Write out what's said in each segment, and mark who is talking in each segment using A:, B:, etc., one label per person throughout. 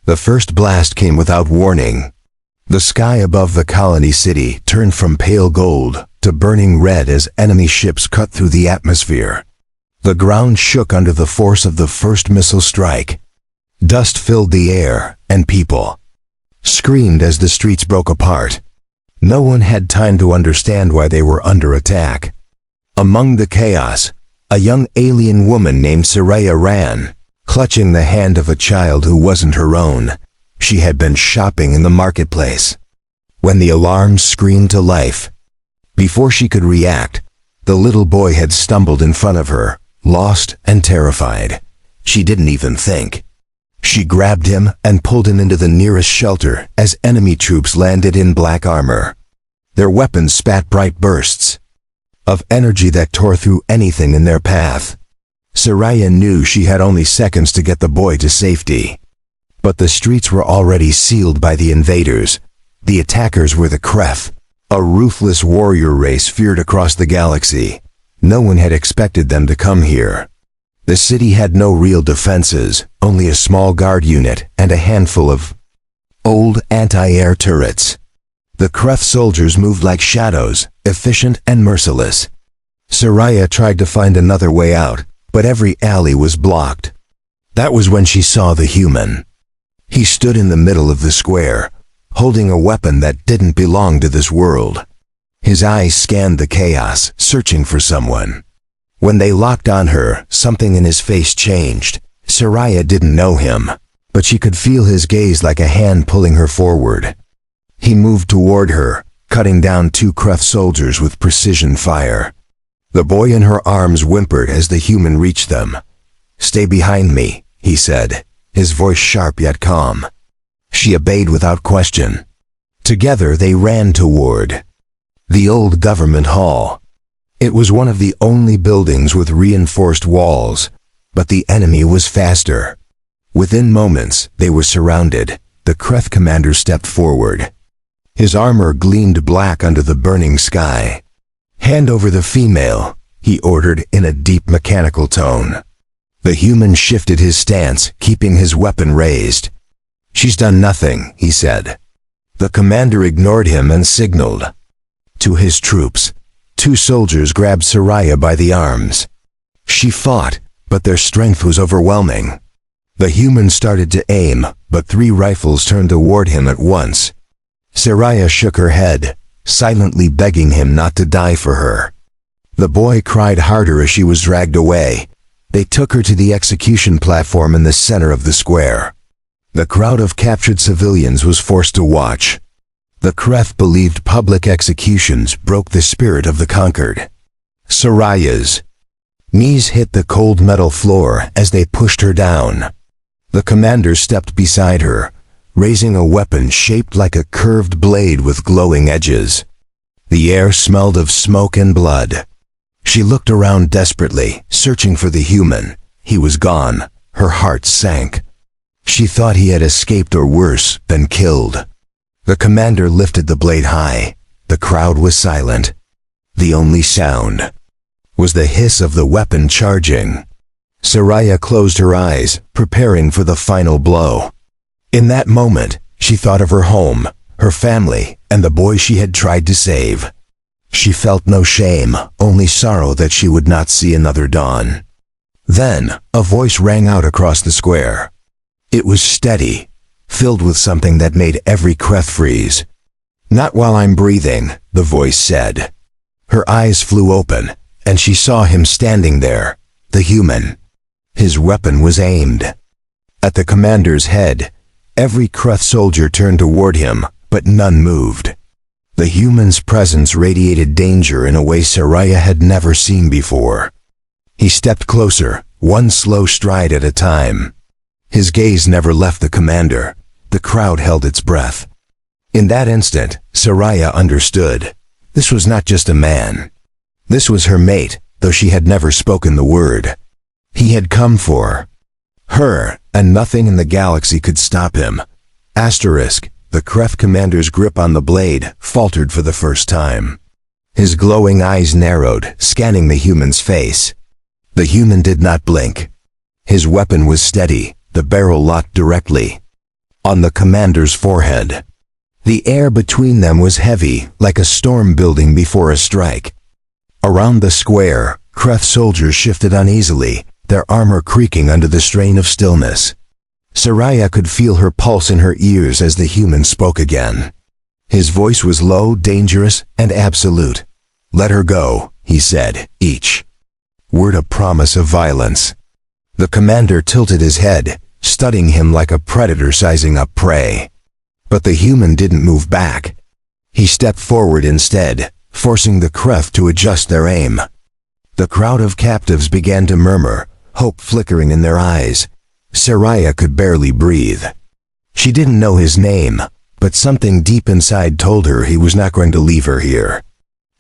A: The first blast came without warning. The sky above the colony city turned from pale gold to burning red as enemy ships cut through the atmosphere. The ground shook under the force of the first missile strike. Dust filled the air, and people screamed as the streets broke apart. No one had time to understand why they were under attack. Among the chaos, a young alien woman named Soraya ran, clutching the hand of a child who wasn't her own. She had been shopping in the marketplace when the alarm screamed to life. Before she could react, the little boy had stumbled in front of her, lost and terrified. She didn't even think. She grabbed him and pulled him into the nearest shelter as enemy troops landed in black armor. Their weapons spat bright bursts of energy that tore through anything in their path. Soraya knew she had only seconds to get the boy to safety. But the streets were already sealed by the invaders. The attackers were the Kreth, a ruthless warrior race feared across the galaxy. No one had expected them to come here. The city had no real defenses, only a small guard unit and a handful of old anti-air turrets. The Kreth soldiers moved like shadows, efficient and merciless. Soraya tried to find another way out, but every alley was blocked. That was when she saw the human. He stood in the middle of the square, holding a weapon that didn't belong to this world. His eyes scanned the chaos, searching for someone. When they locked on her, something in his face changed. Soraya didn't know him, but she could feel his gaze like a hand pulling her forward. He moved toward her, cutting down 2 Kreth soldiers with precision fire. The boy in her arms whimpered as the human reached them. "Stay behind me," he said, his voice sharp yet calm. She obeyed without question. Together they ran toward the old government hall. It was one of the only buildings with reinforced walls, but the enemy was faster. Within moments, they were surrounded. The Kreth commander stepped forward. His armor gleamed black under the burning sky. "Hand over the female," he ordered in a deep mechanical tone. The human shifted his stance, keeping his weapon raised. "She's done nothing," he said. The commander ignored him and signaled to his troops. 2 soldiers grabbed Soraya by the arms. She fought, but their strength was overwhelming. The human started to aim, but 3 rifles turned toward him at once. Soraya shook her head, silently begging him not to die for her. The boy cried harder as she was dragged away. They took her to the execution platform in the center of the square. The crowd of captured civilians was forced to watch. The Kreth believed public executions broke the spirit of the conquered. Soraya's knees hit the cold metal floor as they pushed her down. The commander stepped beside her, raising a weapon shaped like a curved blade with glowing edges. The air smelled of smoke and blood. She looked around desperately, searching for the human. He was gone. Her heart sank. She thought he had escaped or worse, been killed. The commander lifted the blade high. The crowd was silent. The only sound was the hiss of the weapon charging. Soraya closed her eyes, preparing for the final blow. In that moment, she thought of her home, her family, and the boy she had tried to save. She felt no shame, only sorrow that she would not see another dawn. Then, a voice rang out across the square. It was steady, filled with something that made every Kreth freeze. "Not while I'm breathing," the voice said. Her eyes flew open, and she saw him standing there, the human. His weapon was aimed at the commander's head. Every Kreth soldier turned toward him, but none moved. The human's presence radiated danger in a way Soraya had never seen before. He stepped closer, one slow stride at a time. His gaze never left the commander. The crowd held its breath. In that instant, Soraya understood. This was not just a man. This was her mate, though she had never spoken the word. He had come for her, and nothing in the galaxy could stop him. The Kreth commander's grip on the blade faltered for the first time. His glowing eyes narrowed, scanning the human's face. The human did not blink. His weapon was steady, the barrel locked directly on the commander's forehead. The air between them was heavy, like a storm building before a strike. Around the square, Kreth soldiers shifted uneasily, their armor creaking under the strain of stillness. Soraya could feel her pulse in her ears as the human spoke again. His voice was low, dangerous, and absolute. "Let her go," he said, each word a promise of violence. The commander tilted his head, studying him like a predator sizing up prey. But the human didn't move back. He stepped forward instead, forcing the Kreth to adjust their aim. The crowd of captives began to murmur, hope flickering in their eyes. Soraya could barely breathe. She didn't know his name, but something deep inside told her he was not going to leave her here.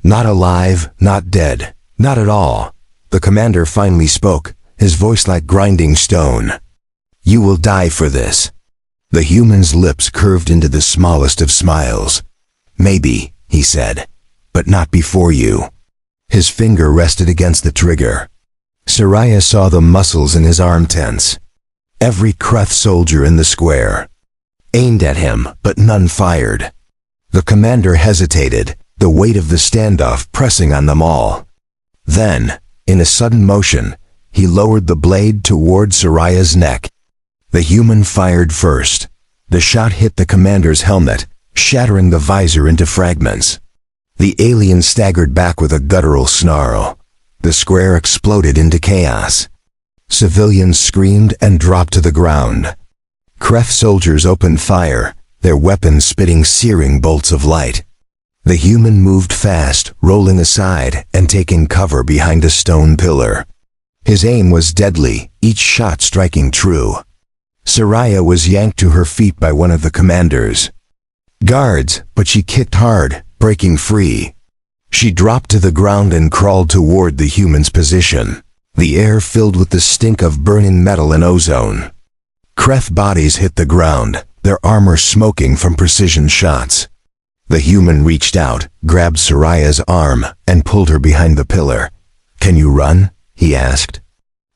A: Not alive, not dead, not at all. The commander finally spoke, his voice like grinding stone. "You will die for this." The human's lips curved into the smallest of smiles. "Maybe," he said, "but not before you." His finger rested against the trigger. Soraya saw the muscles in his arm tense. Every Kreth soldier in the square aimed at him, but none fired. The commander hesitated, the weight of the standoff pressing on them all. Then, in a sudden motion, he lowered the blade toward Soraya's neck. The human fired first. The shot hit the commander's helmet, shattering the visor into fragments. The alien staggered back with a guttural snarl. The square exploded into chaos. Civilians screamed and dropped to the ground. Kreth soldiers opened fire, their weapons spitting searing bolts of light. The human moved fast, rolling aside and taking cover behind a stone pillar. His aim was deadly, each shot striking true. Soraya was yanked to her feet by one of the commanders. Guards, but she kicked hard, breaking free. She dropped to the ground and crawled toward the human's position, the air filled with the stink of burning metal and ozone. Kreth bodies hit the ground, their armor smoking from precision shots. The human reached out, grabbed Soraya's arm, and pulled her behind the pillar. "Can you run?" he asked.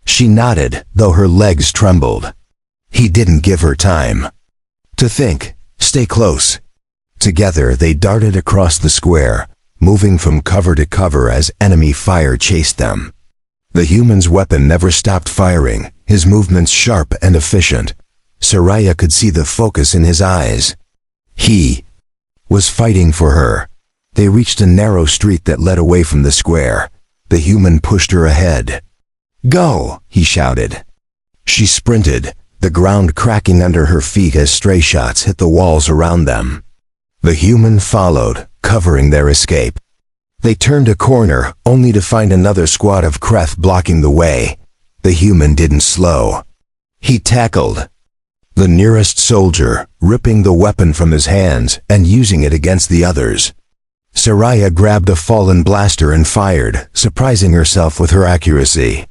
A: She nodded, though her legs trembled. He didn't give her time to think. "Stay close." Together they darted across the square, moving from cover to cover as enemy fire chased them. The human's weapon never stopped firing, his movements sharp and efficient. Soraya could see the focus in his eyes. He was fighting for her. They reached a narrow street that led away from the square. The human pushed her ahead. "Go!" he shouted. She sprinted, the ground cracking under her feet as stray shots hit the walls around them. The human followed, covering their escape. They turned a corner, only to find another squad of Kreth blocking the way. The human didn't slow. He tackled the nearest soldier, ripping the weapon from his hands and using it against the others. Soraya grabbed a fallen blaster and fired, surprising herself with her accuracy.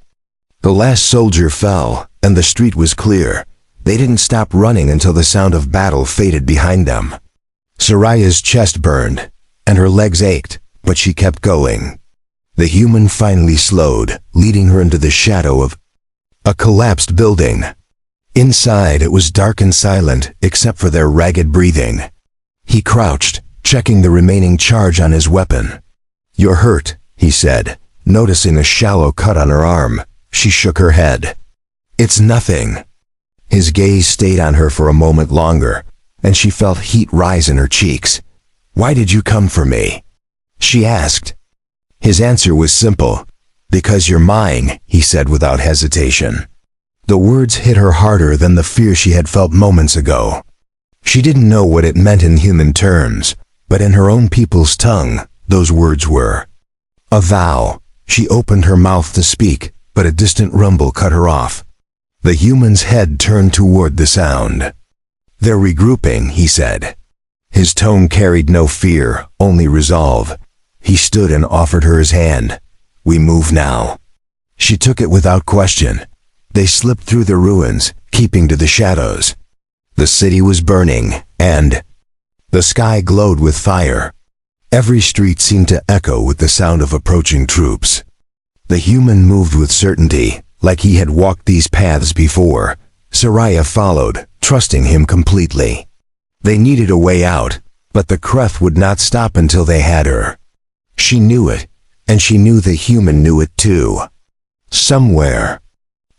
A: The last soldier fell, and the street was clear. They didn't stop running until the sound of battle faded behind them. Soraya's chest burned, and her legs ached, but she kept going. The human finally slowed, leading her into the shadow of a collapsed building. Inside it was dark and silent, except for their ragged breathing. He crouched, checking the remaining charge on his weapon. "You're hurt," he said, noticing a shallow cut on her arm. She shook her head. "It's nothing." His gaze stayed on her for a moment longer, and she felt heat rise in her cheeks. "Why did you come for me?" she asked. His answer was simple. "Because you're mine," he said without hesitation. The words hit her harder than the fear she had felt moments ago. She didn't know what it meant in human terms, but in her own people's tongue, those words were a vow. She opened her mouth to speak, but a distant rumble cut her off. The human's head turned toward the sound. "They're regrouping," he said. His tone carried no fear, only resolve. He stood and offered her his hand. "We move now." She took it without question. They slipped through the ruins, keeping to the shadows. The city was burning, and the sky glowed with fire. Every street seemed to echo with the sound of approaching troops. The human moved with certainty, like he had walked these paths before. Soraya followed, trusting him completely. They needed a way out, but the Creth would not stop until they had her. She knew it, and she knew the human knew it too. Somewhere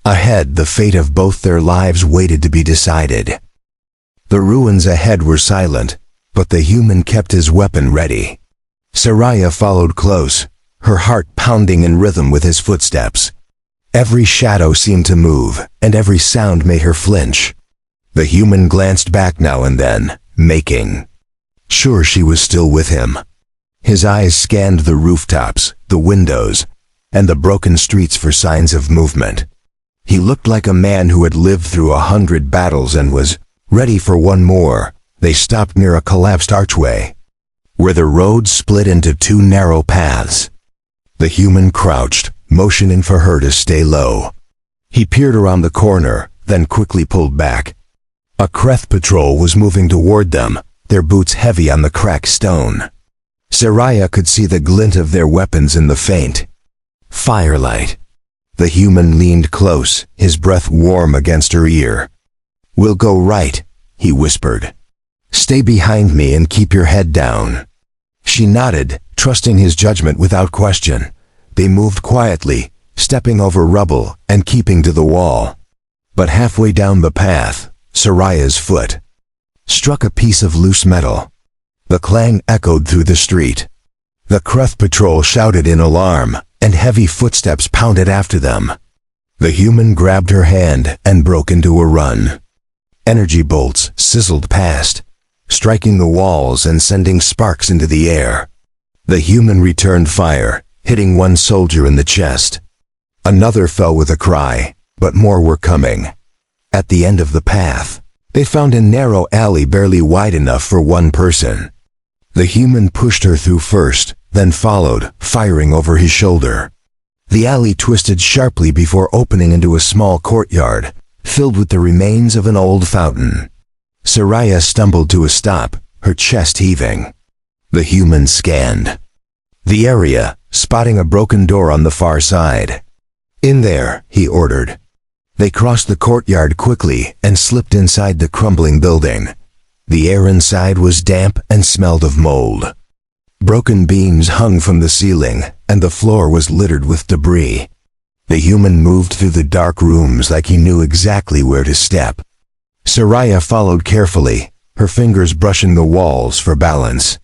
A: ahead, the fate of both their lives waited to be decided. The ruins ahead were silent, but the human kept his weapon ready. Saraya followed close, her heart pounding in rhythm with his footsteps. Every shadow seemed to move, and every sound made her flinch. The human glanced back now and then, making sure she was still with him. His eyes scanned the rooftops, the windows, and the broken streets for signs of movement. He looked like a man who had lived through 100 battles and was ready for one more. They stopped near a collapsed archway, where the road split into two narrow paths. The human crouched, motioning for her to stay low. He peered around the corner, then quickly pulled back. A Creth patrol was moving toward them, their boots heavy on the cracked stone. Saraya could see the glint of their weapons in the faint firelight. The human leaned close, his breath warm against her ear. "We'll go right," he whispered. "Stay behind me and keep your head down." She nodded, trusting his judgment without question. They moved quietly, stepping over rubble and keeping to the wall. But halfway down the path, Saraya's foot struck a piece of loose metal. The clang echoed through the street. The Creth patrol shouted in alarm, and heavy footsteps pounded after them. The human grabbed her hand and broke into a run. Energy bolts sizzled past, striking the walls and sending sparks into the air. The human returned fire, hitting one soldier in the chest. Another fell with a cry, but more were coming. At the end of the path, they found a narrow alley barely wide enough for one person. The human pushed her through first, then followed, firing over his shoulder. The alley twisted sharply before opening into a small courtyard, filled with the remains of an old fountain. Saraya stumbled to a stop, her chest heaving. The human scanned the area, spotting a broken door on the far side. "In there," he ordered. They crossed the courtyard quickly and slipped inside the crumbling building. The air inside was damp and smelled of mold. Broken beams hung from the ceiling, and the floor was littered with debris. The human moved through the dark rooms like he knew exactly where to step. Saraya followed carefully, her fingers brushing the walls for balance.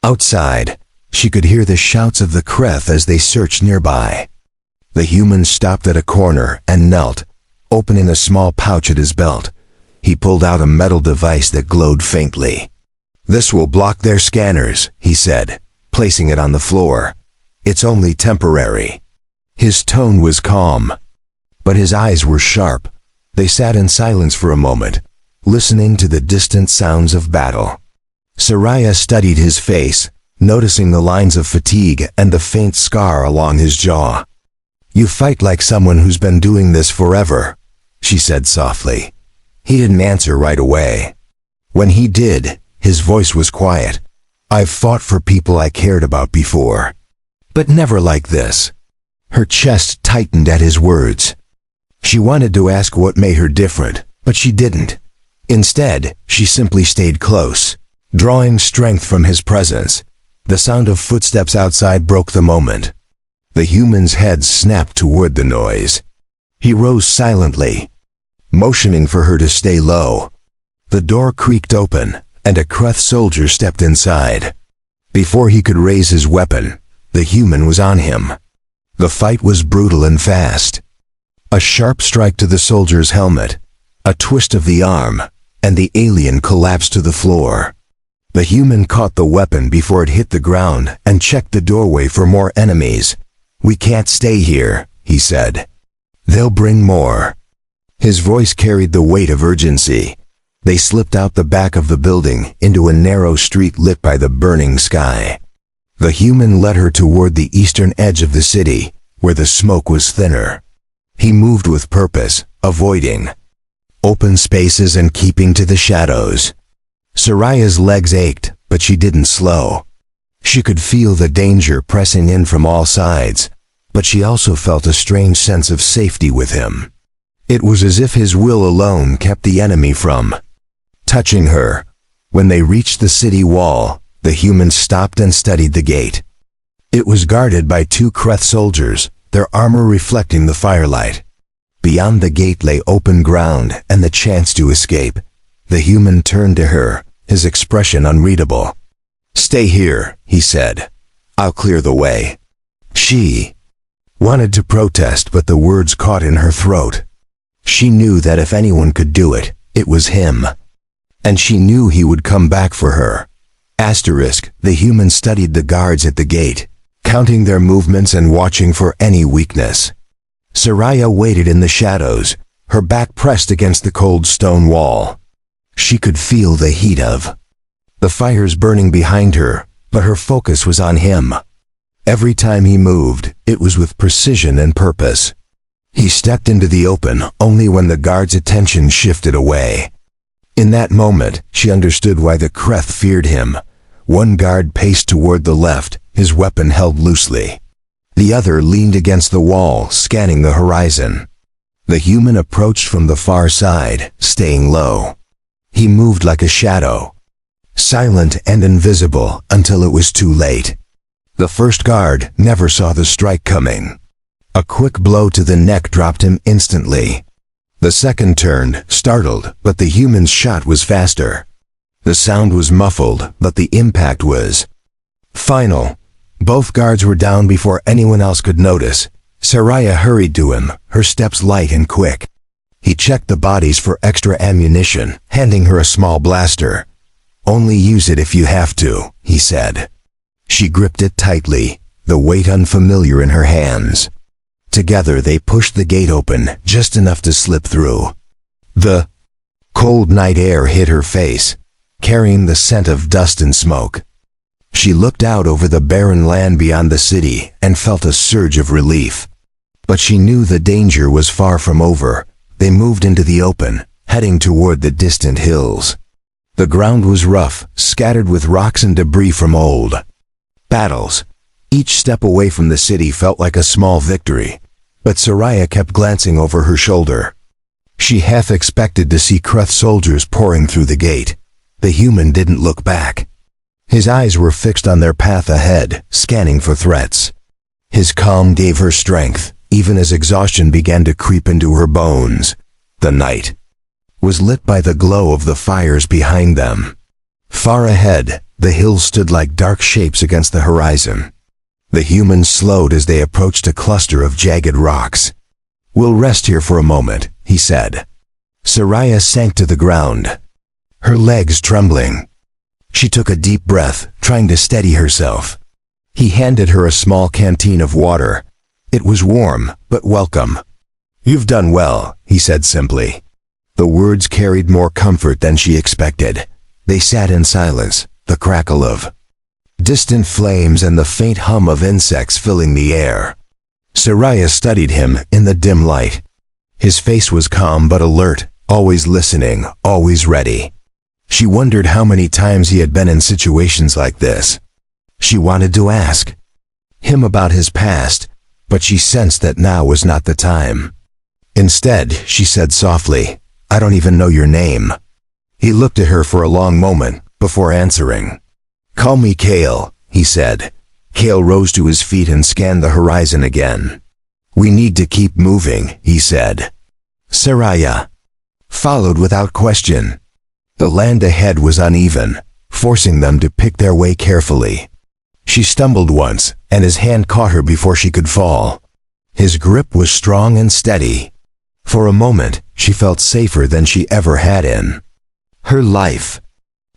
A: Outside, she could hear the shouts of the Creth as they searched nearby. The human stopped at a corner and knelt, opening a small pouch at his belt. He pulled out a metal device that glowed faintly. "This will block their scanners," he said, placing it on the floor. "It's only temporary." His tone was calm, but his eyes were sharp. They sat in silence for a moment, listening to the distant sounds of battle. Saraya studied his face, noticing the lines of fatigue and the faint scar along his jaw. "You fight like someone who's been doing this forever," she said softly. He didn't answer right away. When he did, his voice was quiet. "I've fought for people I cared about before, but never like this." Her chest tightened at his words. She wanted to ask what made her different, but she didn't. Instead, she simply stayed close, drawing strength from his presence. The sound of footsteps outside broke the moment. The human's head snapped toward the noise. He rose silently, motioning for her to stay low. The door creaked open, and a Creth soldier stepped inside. Before he could raise his weapon, the human was on him. The fight was brutal and fast. A sharp strike to the soldier's helmet, a twist of the arm, and the alien collapsed to the floor. The human caught the weapon before it hit the ground and checked the doorway for more enemies. "We can't stay here," he said. "They'll bring more." His voice carried the weight of urgency. They slipped out the back of the building into a narrow street lit by the burning sky. The human led her toward the eastern edge of the city, where the smoke was thinner. He moved with purpose, avoiding open spaces and keeping to the shadows. Saraya's legs ached, but she didn't slow. She could feel the danger pressing in from all sides, but she also felt a strange sense of safety with him. It was as if his will alone kept the enemy from touching her. When they reached the city wall, the humans stopped and studied the gate. It was guarded by 2 Kreth soldiers, their armor reflecting the firelight. Beyond the gate lay open ground and the chance to escape. The human turned to her, his expression unreadable. "Stay here," he said. "I'll clear the way." She wanted to protest, but the words caught in her throat. She knew that if anyone could do it, it was him. And she knew he would come back for her. The human studied the guards at the gate, counting their movements and watching for any weakness. Saraya waited in the shadows, her back pressed against the cold stone wall. She could feel the heat of the fires burning behind her, but her focus was on him. Every time he moved, it was with precision and purpose. He stepped into the open only when the guard's attention shifted away. In that moment, she understood why the Kreth feared him. One guard paced toward the left, his weapon held loosely. The other leaned against the wall, scanning the horizon. The human approached from the far side, staying low. He moved like a shadow, silent and invisible until it was too late. The first guard never saw the strike coming. A quick blow to the neck dropped him instantly. The second turned, startled, but the human's shot was faster. The sound was muffled, but the impact was final. Both guards were down before anyone else could notice. Saraya hurried to him, her steps light and quick. He checked the bodies for extra ammunition, handing her a small blaster. "Only use it if you have to," he said. She gripped it tightly, the weight unfamiliar in her hands. Together they pushed the gate open, just enough to slip through. The cold night air hit her face, carrying the scent of dust and smoke. She looked out over the barren land beyond the city and felt a surge of relief. But she knew the danger was far from over. They moved into the open, heading toward the distant hills. The ground was rough, scattered with rocks and debris from old battles. Each step away from the city felt like a small victory, but Saraya kept glancing over her shoulder. She half expected to see Kreth soldiers pouring through the gate. The human didn't look back. His eyes were fixed on their path ahead, scanning for threats. His calm gave her strength, even as exhaustion began to creep into her bones. The night was lit by the glow of the fires behind them. Far ahead, the hills stood like dark shapes against the horizon. The humans slowed as they approached a cluster of jagged rocks. "We'll rest here for a moment," he said. Saraya sank to the ground, her legs trembling. She took a deep breath, trying to steady herself. He handed her a small canteen of water. It was warm, but welcome. "You've done well," he said simply. The words carried more comfort than she expected. They sat in silence, the crackle of distant flames and the faint hum of insects filling the air. Saraya studied him in the dim light. His face was calm but alert, always listening, always ready. She wondered how many times he had been in situations like this. She wanted to ask him about his past, but she sensed that now was not the time. Instead, she said softly, "I don't even know your name." He looked at her for a long moment before answering. "Call me Kale," he said. Kale rose to his feet and scanned the horizon again. "We need to keep moving," he said. Saraya followed without question. The land ahead was uneven, forcing them to pick their way carefully. She stumbled once, and his hand caught her before she could fall. His grip was strong and steady. For a moment, she felt safer than she ever had in her life.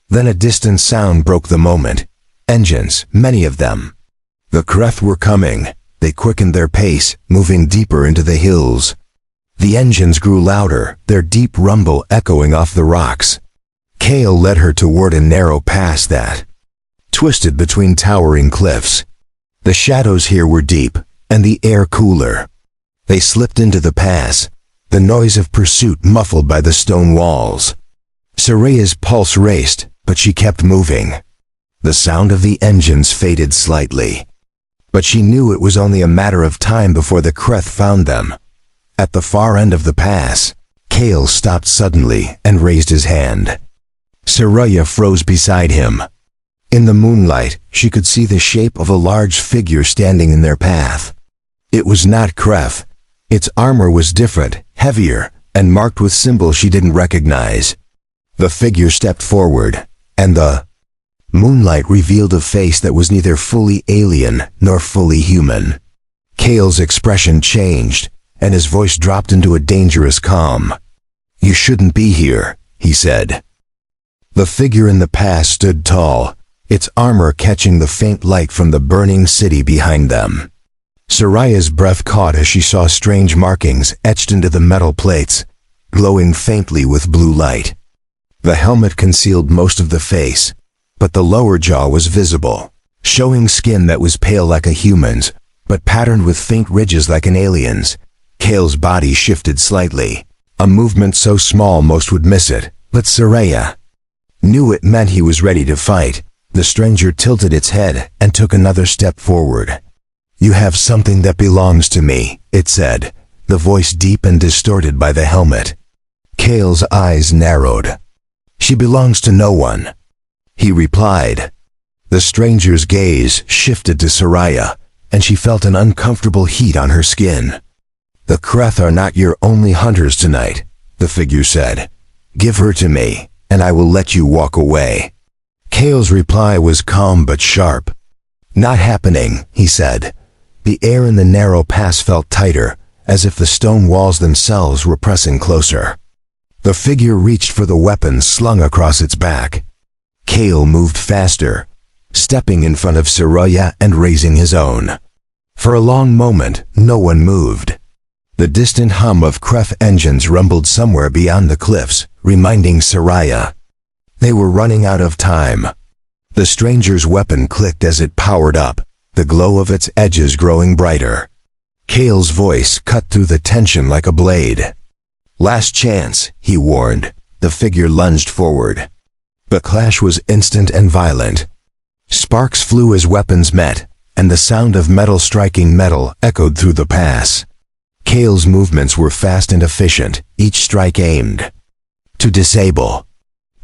A: Then a distant sound broke the moment. Engines, many of them. The Kreth were coming. They quickened their pace, moving deeper into the hills. The engines grew louder, their deep rumble echoing off the rocks. Kale led her toward a narrow pass that twisted between towering cliffs. The shadows here were deep, and the air cooler. They slipped into the pass, the noise of pursuit muffled by the stone walls. Saraya's pulse raced, but she kept moving. The sound of the engines faded slightly, but she knew it was only a matter of time before the Kreth found them. At the far end of the pass, Kale stopped suddenly and raised his hand. Soraya froze beside him. In the moonlight, she could see the shape of a large figure standing in their path. It was not Kref. Its armor was different, heavier, and marked with symbols she didn't recognize. The figure stepped forward, and the moonlight revealed a face that was neither fully alien nor fully human. Kale's expression changed, and his voice dropped into a dangerous calm. "You shouldn't be here," he said. The figure in the pass stood tall, its armor catching the faint light from the burning city behind them. Soraya's breath caught as she saw strange markings etched into the metal plates, glowing faintly with blue light. The helmet concealed most of the face, but the lower jaw was visible, showing skin that was pale like a human's, but patterned with faint ridges like an alien's. Kale's body shifted slightly, a movement so small most would miss it, but Soraya knew it meant he was ready to fight. The stranger tilted its head and took another step forward. "You have something that belongs to me," it said, the voice deep and distorted by the helmet. Kale's eyes narrowed. "She belongs to no one," he replied. The stranger's gaze shifted to Soraya, and she felt an uncomfortable heat on her skin. "The Kreth are not your only hunters tonight," the figure said. "Give her to me, and I will let you walk away." Kale's reply was calm but sharp. "Not happening," he said. The air in the narrow pass felt tighter, as if the stone walls themselves were pressing closer. The figure reached for the weapon slung across its back. Kale moved faster, stepping in front of Soraya and raising his own. For a long moment, no one moved. The distant hum of Kreth engines rumbled somewhere beyond the cliffs, reminding Soraya they were running out of time. The stranger's weapon clicked as it powered up, the glow of its edges growing brighter. Kale's voice cut through the tension like a blade. "Last chance," he warned. The figure lunged forward. The clash was instant and violent. Sparks flew as weapons met, and the sound of metal striking metal echoed through the pass. Kale's movements were fast and efficient, each strike aimed to disable.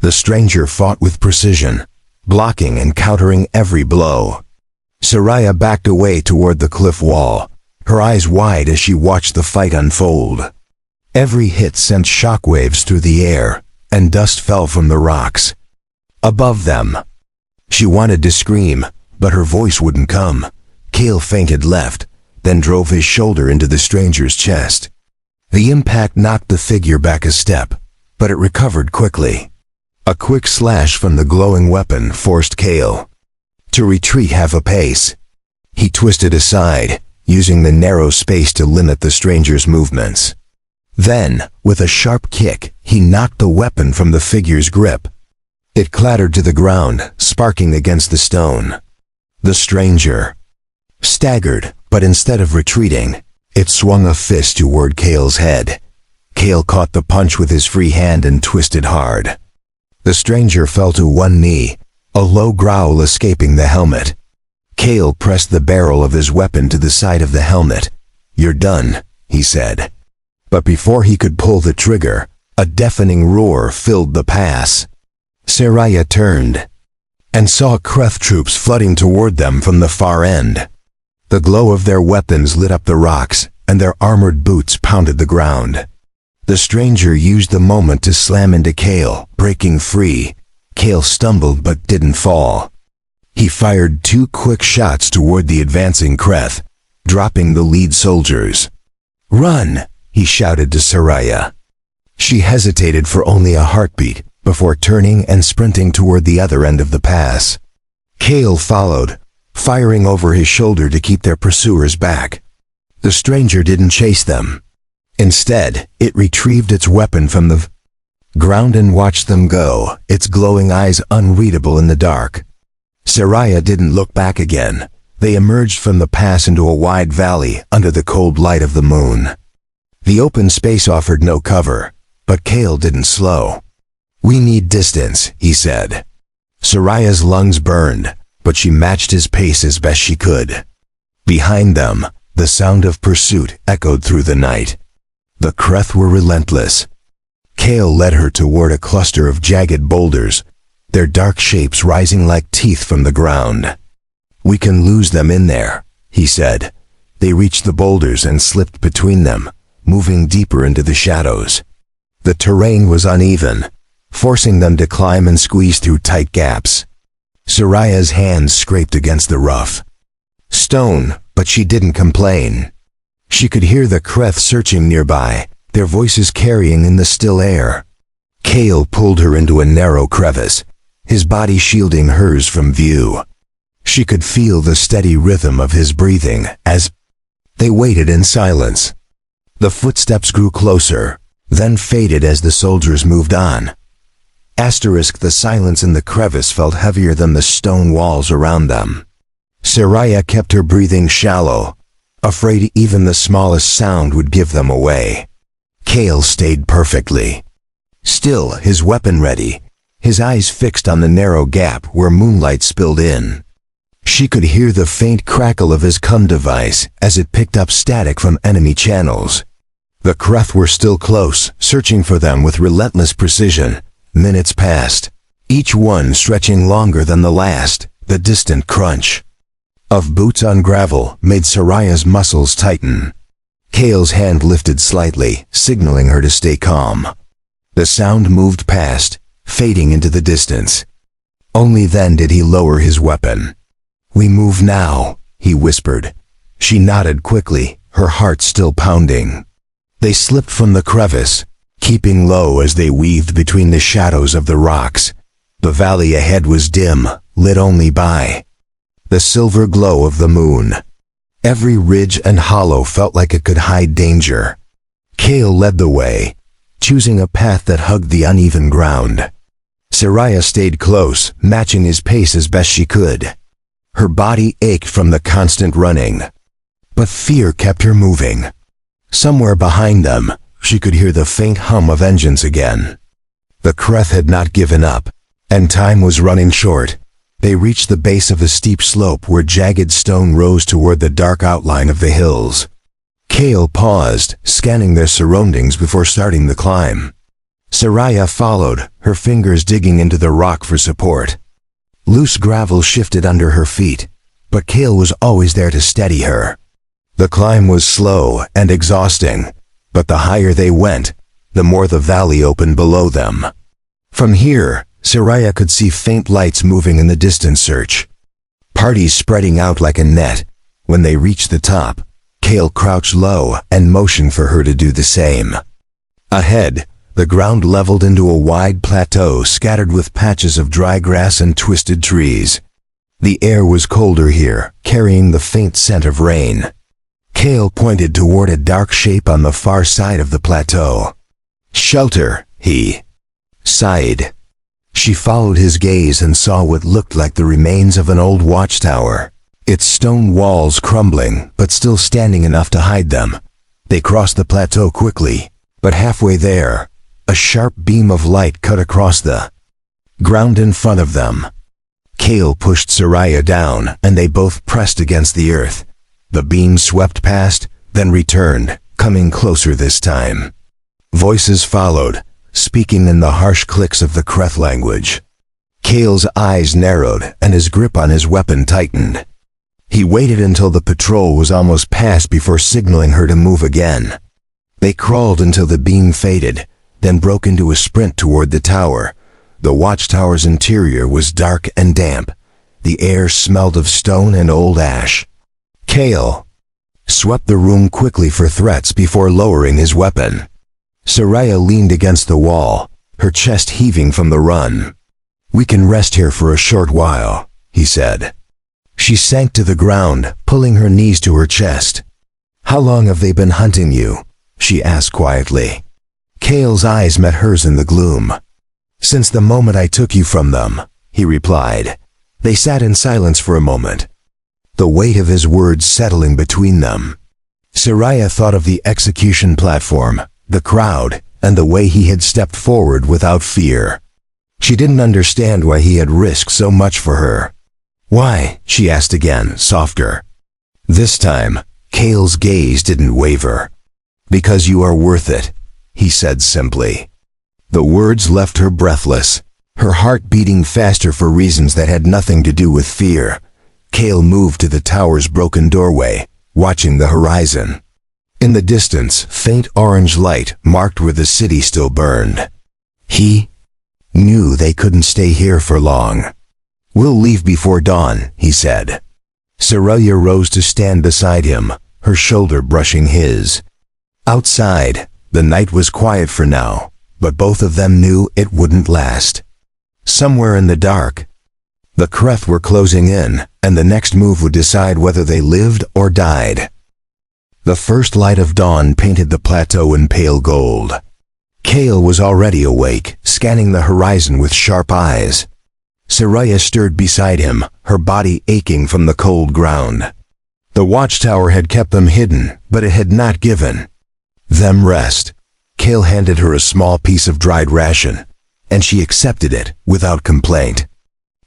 A: The stranger fought with precision, blocking and countering every blow. Soraya backed away toward the cliff wall, her eyes wide as she watched the fight unfold. Every hit sent shockwaves through the air, and dust fell from the rocks above them. She wanted to scream, but her voice wouldn't come. Kale feinted left, then drove his shoulder into the stranger's chest. The impact knocked the figure back a step, but it recovered quickly. A quick slash from the glowing weapon forced Kale to retreat half a pace. He twisted aside, using the narrow space to limit the stranger's movements. Then, with a sharp kick, he knocked the weapon from the figure's grip. It clattered to the ground, sparking against the stone. The stranger staggered, but instead of retreating, it swung a fist toward Kale's head. Kale caught the punch with his free hand and twisted hard. The stranger fell to one knee, a low growl escaping the helmet. Kale pressed the barrel of his weapon to the side of the helmet. "You're done," he said. But before he could pull the trigger, a deafening roar filled the pass. Soraya turned and saw Kreth troops flooding toward them from the far end. The glow of their weapons lit up the rocks, and their armored boots pounded the ground. The stranger used the moment to slam into Kale, breaking free. Kale stumbled but didn't fall. He fired 2 quick shots toward the advancing Kreth, dropping the lead soldiers. "Run!" he shouted to Soraya. She hesitated for only a heartbeat before turning and sprinting toward the other end of the pass. Kale followed, firing over his shoulder to keep their pursuers back. The stranger didn't chase them. Instead, it retrieved its weapon from the ground and watched them go, its glowing eyes unreadable in the dark. Soraya didn't look back again. They emerged from the pass into a wide valley under the cold light of the moon. The open space offered no cover, but Kale didn't slow. "We need distance," he said. Soraya's lungs burned, but she matched his pace as best she could. Behind them, the sound of pursuit echoed through the night. The Kreth were relentless. Kale led her toward a cluster of jagged boulders, their dark shapes rising like teeth from the ground. "We can lose them in there," he said. They reached the boulders and slipped between them, moving deeper into the shadows. The terrain was uneven, forcing them to climb and squeeze through tight gaps. Soraya's hands scraped against the rough stone, but she didn't complain. She could hear the Kreth searching nearby, their voices carrying in the still air. Kale pulled her into a narrow crevice, his body shielding hers from view. She could feel the steady rhythm of his breathing as they waited in silence. The footsteps grew closer, then faded as the soldiers moved on. The silence in the crevice felt heavier than the stone walls around them. Soraya kept her breathing shallow, afraid even the smallest sound would give them away. Kale stayed perfectly still, his weapon ready, his eyes fixed on the narrow gap where moonlight spilled in. She could hear the faint crackle of his cum device as it picked up static from enemy channels. The Kreth were still close, searching for them with relentless precision. Minutes passed, each one stretching longer than the last. The distant crunch of boots on gravel made Soraya's muscles tighten. Kale's hand lifted slightly, signaling her to stay calm. The sound moved past, fading into the distance. Only then did he lower his weapon. "We move now," he whispered. She nodded quickly, her heart still pounding. They slipped from the crevice, keeping low as they weaved between the shadows of the rocks. The valley ahead was dim, lit only by the silver glow of the moon. Every ridge and hollow felt like it could hide danger. Kale led the way, choosing a path that hugged the uneven ground. Soraya stayed close, matching his pace as best she could. Her body ached from the constant running, but fear kept her moving. Somewhere behind them, she could hear the faint hum of engines again. The Kreth had not given up, and time was running short. They reached the base of a steep slope where jagged stone rose toward the dark outline of the hills. Kale paused, scanning their surroundings before starting the climb. Soraya followed, her fingers digging into the rock for support. Loose gravel shifted under her feet, but Kale was always there to steady her. The climb was slow and exhausting, but the higher they went, the more the valley opened below them. From here, Soraya could see faint lights moving in the distant search. Parties spreading out like a net. When they reached the top, Kale crouched low and motioned for her to do the same. Ahead, the ground leveled into a wide plateau scattered with patches of dry grass and twisted trees. The air was colder here, carrying the faint scent of rain. Kale pointed toward a dark shape on the far side of the plateau. "Shelter," he sighed. She followed his gaze and saw what looked like the remains of an old watchtower, its stone walls crumbling but still standing enough to hide them. They crossed the plateau quickly, but halfway there, a sharp beam of light cut across the ground in front of them. Kale pushed Soraya down, and they both pressed against the earth. The beam swept past, then returned, coming closer this time. Voices followed, speaking in the harsh clicks of the Kreth language. Kale's eyes narrowed, and his grip on his weapon tightened. He waited until the patrol was almost past before signaling her to move again. They crawled until the beam faded, then broke into a sprint toward the tower. The watchtower's interior was dark and damp. The air smelled of stone and old ash. Kale swept the room quickly for threats before lowering his weapon. Soraya leaned against the wall, her chest heaving from the run. "We can rest here for a short while," he said. She sank to the ground, pulling her knees to her chest. "How long have they been hunting you?" she asked quietly. Kale's eyes met hers in the gloom. "Since the moment I took you from them," he replied. They sat in silence for a moment, the weight of his words settling between them. Soraya thought of the execution platform, the crowd, and the way he had stepped forward without fear. She didn't understand why he had risked so much for her. "Why?" she asked again, softer. This time, Kale's gaze didn't waver. "Because you are worth it," he said simply. The words left her breathless, her heart beating faster for reasons that had nothing to do with fear. Kale moved to the tower's broken doorway, watching the horizon. In the distance, faint orange light marked where the city still burned. He knew they couldn't stay here for long. "We'll leave before dawn," he said. Soraya rose to stand beside him, her shoulder brushing his. Outside, the night was quiet for now, but both of them knew it wouldn't last. Somewhere in the dark, the Kreth were closing in, and the next move would decide whether they lived or died. The first light of dawn painted the plateau in pale gold. Kale was already awake, scanning the horizon with sharp eyes. Soraya stirred beside him, her body aching from the cold ground. The watchtower had kept them hidden, but it had not given them rest. Kale handed her a small piece of dried ration, and she accepted it without complaint.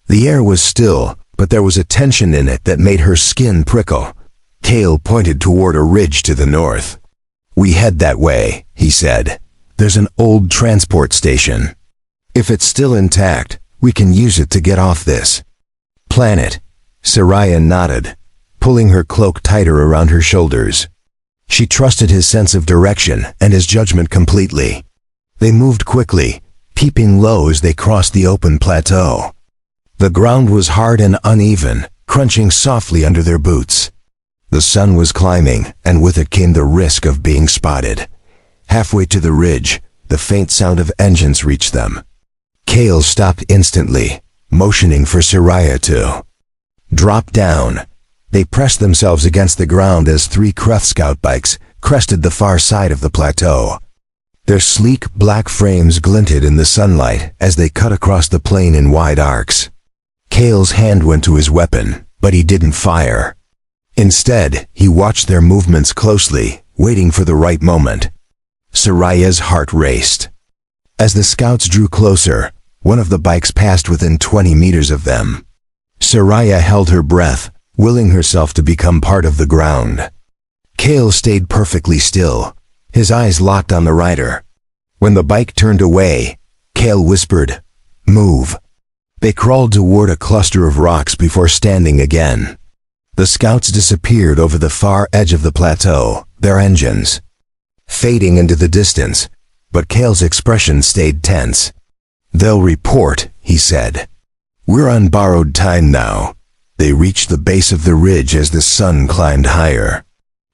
A: The air was still, but there was a tension in it that made her skin prickle. Kale pointed toward a ridge to the north. "We head that way," he said. "There's an old transport station. If it's still intact, we can use it to get off this planet." Soraya nodded, pulling her cloak tighter around her shoulders. She trusted his sense of direction and his judgment completely. They moved quickly, keeping low as they crossed the open plateau. The ground was hard and uneven, crunching softly under their boots. The sun was climbing, and with it came the risk of being spotted. Halfway to the ridge, the faint sound of engines reached them. Kale stopped instantly, motioning for Soraya to drop down. They pressed themselves against the ground as 3 Kreth scout bikes crested the far side of the plateau. Their sleek black frames glinted in the sunlight as they cut across the plain in wide arcs. Kale's hand went to his weapon, but he didn't fire. Instead, he watched their movements closely, waiting for the right moment. Soraya's heart raced. As the scouts drew closer, one of the bikes passed within 20 meters of them. Soraya held her breath, willing herself to become part of the ground. Kale stayed perfectly still, his eyes locked on the rider. When the bike turned away, Kale whispered, "Move." They crawled toward a cluster of rocks before standing again. The scouts disappeared over the far edge of the plateau, their engines fading into the distance, but Kale's expression stayed tense. "They'll report," he said. "We're on borrowed time now." They reached the base of the ridge as the sun climbed higher.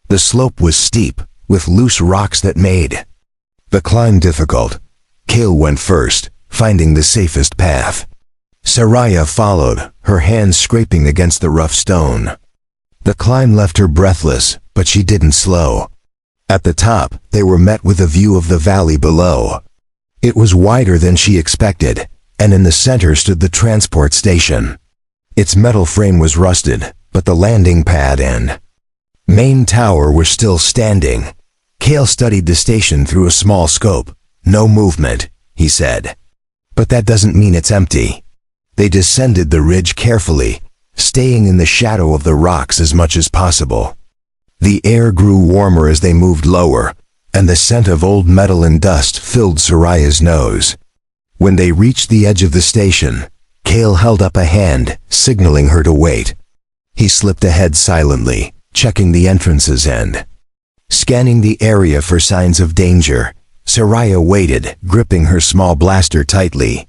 A: The slope was steep, with loose rocks that made the climb difficult. Kale went first, finding the safest path. Soraya followed, her hands scraping against the rough stone. The climb left her breathless, but she didn't slow. At the top, they were met with a view of the valley below. It was wider than she expected, and in the center stood the transport station. Its metal frame was rusted, but the landing pad and main tower were still standing. Kale studied the station through a small scope. "No movement," he said. "But that doesn't mean it's empty." They descended the ridge carefully, staying in the shadow of the rocks as much as possible. The air grew warmer as they moved lower, and the scent of old metal and dust filled Soraya's nose. When they reached the edge of the station, Kale held up a hand, signaling her to wait. He slipped ahead silently, checking the entrances and scanning the area for signs of danger. Soraya waited, gripping her small blaster tightly.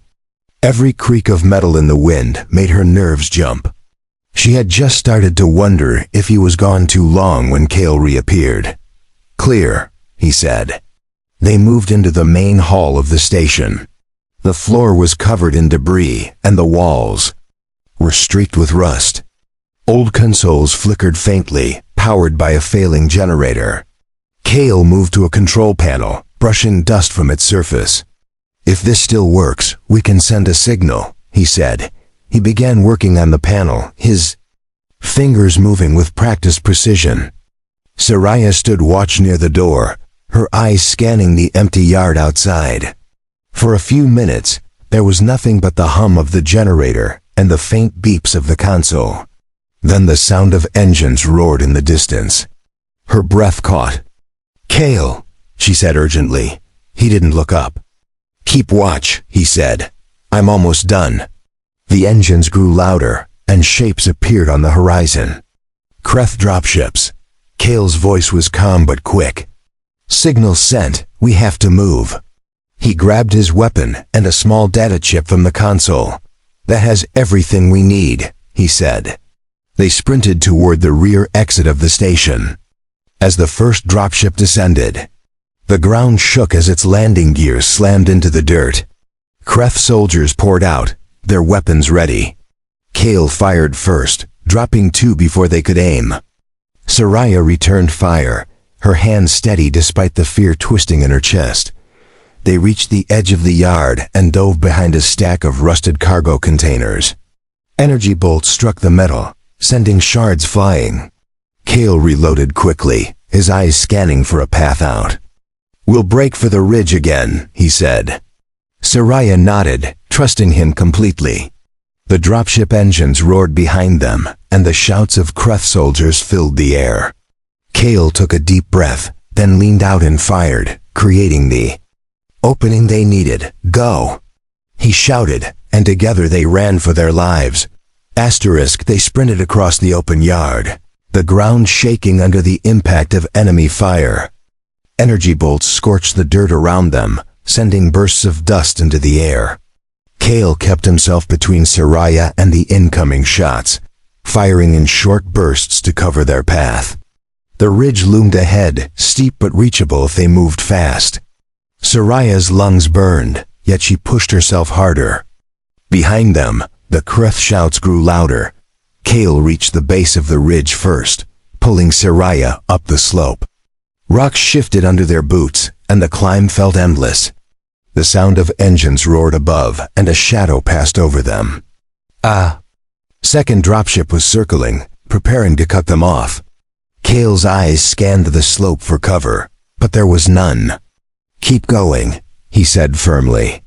A: Every creak of metal in the wind made her nerves jump. She had just started to wonder if he was gone too long when Kale reappeared. "Clear," he said. They moved into the main hall of the station. The floor was covered in debris, and the walls were streaked with rust. Old consoles flickered faintly, powered by a failing generator. Kale moved to a control panel, brushing dust from its surface. "If this still works, we can send a signal," he said. He began working on the panel, his fingers moving with practiced precision. Soraya stood watch near the door, her eyes scanning the empty yard outside. For a few minutes, there was nothing but the hum of the generator and the faint beeps of the console. Then the sound of engines roared in the distance. Her breath caught. "Kale!" she said urgently. He didn't look up. "Keep watch," he said. "I'm almost done." The engines grew louder, and shapes appeared on the horizon. Kreth dropships. Kale's voice was calm but quick. "Signal sent. We have to move." He grabbed his weapon and a small data chip from the console. "That has everything we need," he said. They sprinted toward the rear exit of the station. As the first dropship descended, the ground shook as its landing gears slammed into the dirt. Kreth soldiers poured out, their weapons ready. Kale fired first, dropping 2 before they could aim. Soraya returned fire, her hands steady despite the fear twisting in her chest. They reached the edge of the yard and dove behind a stack of rusted cargo containers. Energy bolts struck the metal, sending shards flying. Kale reloaded quickly, his eyes scanning for a path out. "We'll break for the ridge again," he said. Soraya nodded, trusting him completely. The dropship engines roared behind them, and the shouts of Kreth soldiers filled the air. Kale took a deep breath, then leaned out and fired, creating the opening they needed. "Go!" he shouted, and together they ran for their lives. They sprinted across the open yard, the ground shaking under the impact of enemy fire. Energy bolts scorched the dirt around them, sending bursts of dust into the air. Kale kept himself between Soraya and the incoming shots, firing in short bursts to cover their path. The ridge loomed ahead, steep but reachable if they moved fast. Soraya's lungs burned, yet she pushed herself harder. Behind them, the Kreth shouts grew louder. Kale reached the base of the ridge first, pulling Soraya up the slope. Rocks shifted under their boots, and the climb felt endless. The sound of engines roared above, and a shadow passed over them. Second dropship was circling, preparing to cut them off. Kale's eyes scanned the slope for cover, but there was none. "Keep going," he said firmly.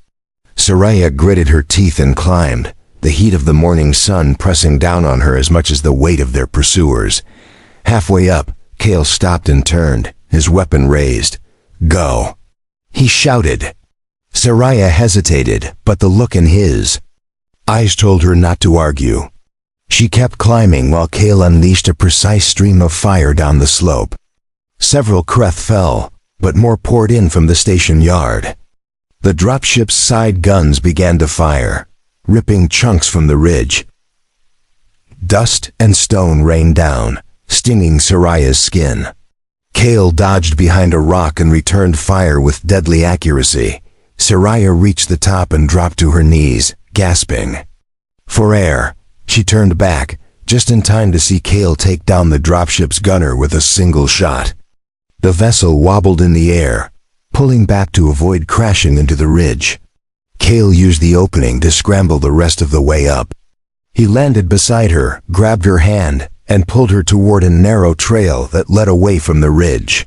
A: Soraya gritted her teeth and climbed, the heat of the morning sun pressing down on her as much as the weight of their pursuers. Halfway up, Kale stopped and turned, his weapon raised. "Go!" he shouted. Soraya hesitated, but the look in his eyes told her not to argue. She kept climbing while Kale unleashed a precise stream of fire down the slope. Several Kreth fell, but more poured in from the station yard. The dropship's side guns began to fire, ripping chunks from the ridge. Dust and stone rained down, stinging Soraya's skin. Kale dodged behind a rock and returned fire with deadly accuracy. Soraya reached the top and dropped to her knees, gasping for air. She turned back, just in time to see Kale take down the dropship's gunner with a single shot. The vessel wobbled in the air, pulling back to avoid crashing into the ridge. Kale used the opening to scramble the rest of the way up. He landed beside her, grabbed her hand, and pulled her toward a narrow trail that led away from the ridge.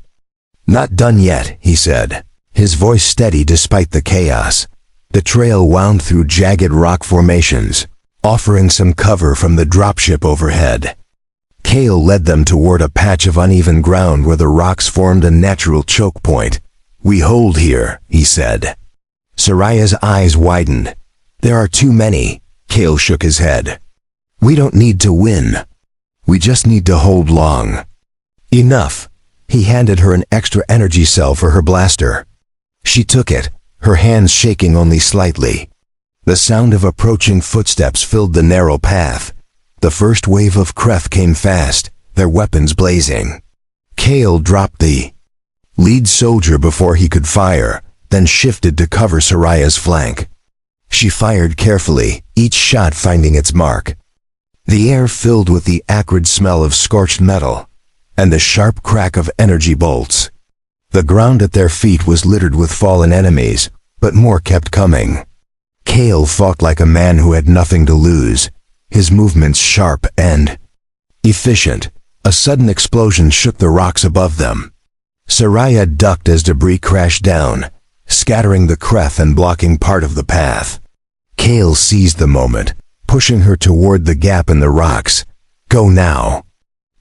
A: "Not done yet," he said, his voice steady despite the chaos. The trail wound through jagged rock formations, offering some cover from the dropship overhead. Kale led them toward a patch of uneven ground where the rocks formed a natural choke point. "We hold here," he said. Soraya's eyes widened. "There are too many," Kale shook his head. "We don't need to win. We just need to hold long." "Enough." He handed her an extra energy cell for her blaster. She took it, her hands shaking only slightly. The sound of approaching footsteps filled the narrow path. The first wave of Kreth came fast, their weapons blazing. Kale dropped the lead soldier before he could fire, then shifted to cover Soraya's flank. She fired carefully, each shot finding its mark. The air filled with the acrid smell of scorched metal, and the sharp crack of energy bolts. The ground at their feet was littered with fallen enemies, but more kept coming. Kale fought like a man who had nothing to lose, his movements sharp and efficient. A sudden explosion shook the rocks above them. Soraya ducked as debris crashed down, scattering the Kreth and blocking part of the path. Kale seized the moment, pushing her toward the gap in the rocks. "Go now."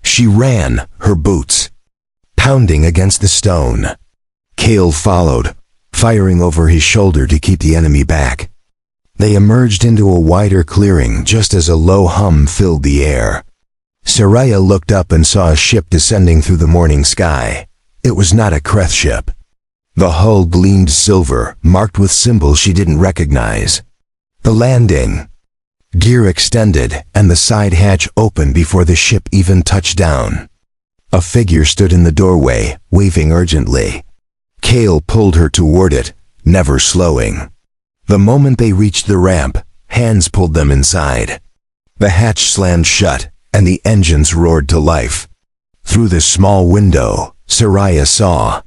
A: She ran, her boots pounding against the stone. Kale followed, firing over his shoulder to keep the enemy back. They emerged into a wider clearing just as a low hum filled the air. Saraya looked up and saw a ship descending through the morning sky. It was not a Kreth ship. The hull gleamed silver, marked with symbols she didn't recognize. The landing. Gear extended, and the side hatch opened before the ship even touched down. A figure stood in the doorway, waving urgently. Kale pulled her toward it, never slowing. The moment they reached the ramp, hands pulled them inside. The hatch slammed shut, and the engines roared to life. Through the small window, Saraya saw.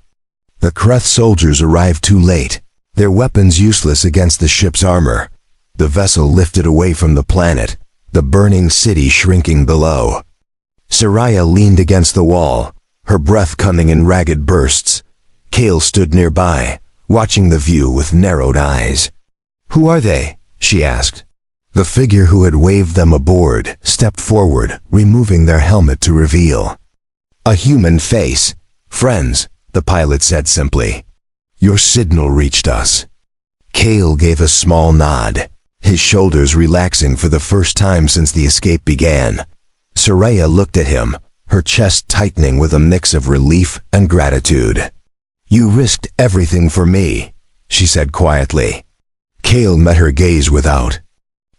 A: The Kreth soldiers arrived too late, their weapons useless against the ship's armor. The vessel lifted away from the planet, the burning city shrinking below. Saraya leaned against the wall, her breath coming in ragged bursts. Kale stood nearby, watching the view with narrowed eyes. "Who are they?" she asked. The figure who had waved them aboard stepped forward, removing their helmet to reveal a human face. "Friends," the pilot said simply. "Your signal reached us." Kale gave a small nod, his shoulders relaxing for the first time since the escape began. Saraya looked at him, her chest tightening with a mix of relief and gratitude. "You risked everything for me," she said quietly. Kale met her gaze without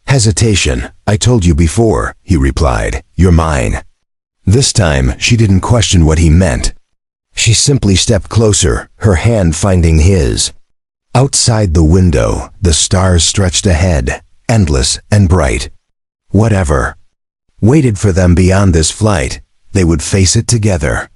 A: hesitation. "I told you before," he replied. "You're mine." This time, she didn't question what he meant. She simply stepped closer, her hand finding his. Outside the window, the stars stretched ahead, endless and bright. Whatever waited for them beyond this flight, they would face it together.